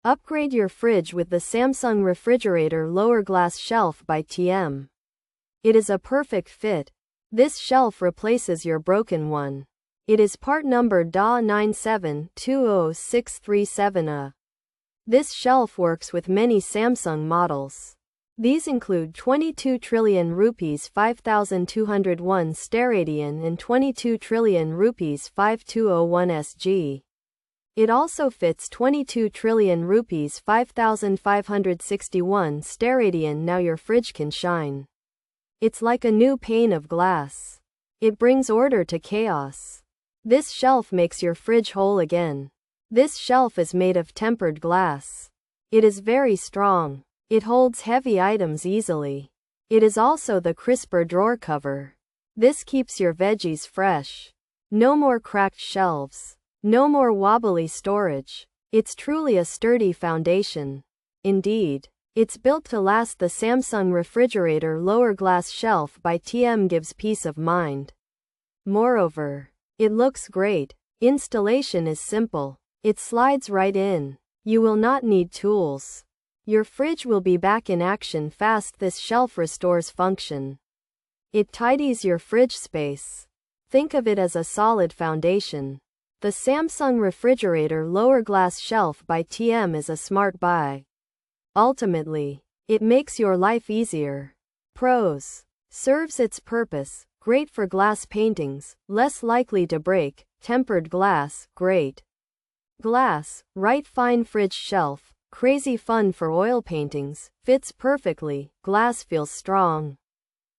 Upgrade your fridge with the Samsung Refrigerator Lower Glass Shelf by TM. It is a perfect fit. This shelf replaces your broken one. It is part number DA97-20637A. This shelf works with many Samsung models. These include 22 trillion rupees 5201 SR and 22 trillion rupees 5201SG. It also fits 22 trillion rupees 5561 SR. Now your fridge can shine. It's like a new pane of glass. It brings order to chaos. This shelf makes your fridge whole again. This shelf is made of tempered glass. It is very strong. It holds heavy items easily. It is also the crisper drawer cover. This keeps your veggies fresh. No more cracked shelves. No more wobbly storage. It's truly a sturdy foundation. Indeed, it's built to last. The Samsung Refrigerator Lower Glass Shelf by TM gives peace of mind. Moreover, it looks great. Installation is simple. It slides right in. You will not need tools. Your fridge will be back in action fast. This shelf restores function. It tidies your fridge space. Think of it as a solid foundation. The Samsung Refrigerator Lower Glass Shelf by TM is a smart buy. Ultimately, it makes your life easier. Pros: serves its purpose, great for glass paintings, less likely to break. Tempered glass, great. Glass, right. Fine fridge shelf, crazy fun for oil paintings, fits perfectly. Glass feels strong.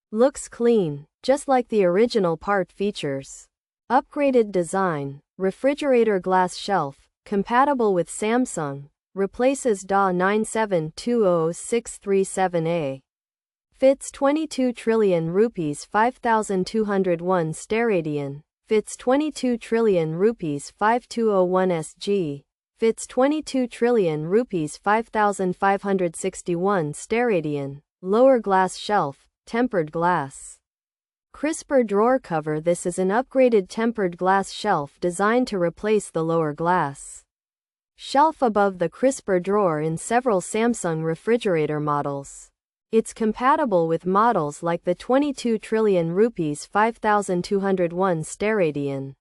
Looks clean, just like the original part. Features: upgraded design, refrigerator glass shelf, compatible with Samsung, replaces DA97-20637A. Fits 22 trillion rupees 5201 SR. Fits 22 trillion rupees 5201SG. Fits 22 trillion rupees 5561 SR. Lower glass shelf, tempered glass. Crisper drawer cover. This is an upgraded tempered glass shelf designed to replace the lower glass shelf above the crisper drawer in several Samsung refrigerator models. It's compatible with models like the 22 trillion rupees 5201 SR,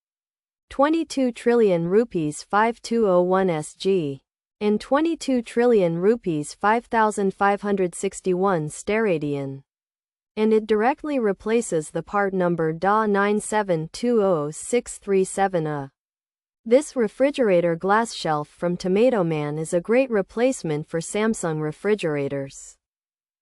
22 trillion rupees 5201SG, and 22 trillion rupees 5561 SR. And it directly replaces the part number DA97-20637A. This refrigerator glass shelf from Tomato Man is a great replacement for Samsung refrigerators.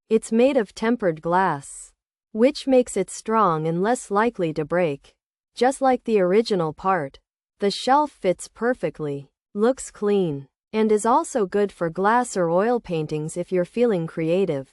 It's made of tempered glass, which makes it strong and less likely to break. Just like the original part, the shelf fits perfectly, looks clean, and is also good for glass or oil paintings if you're feeling creative.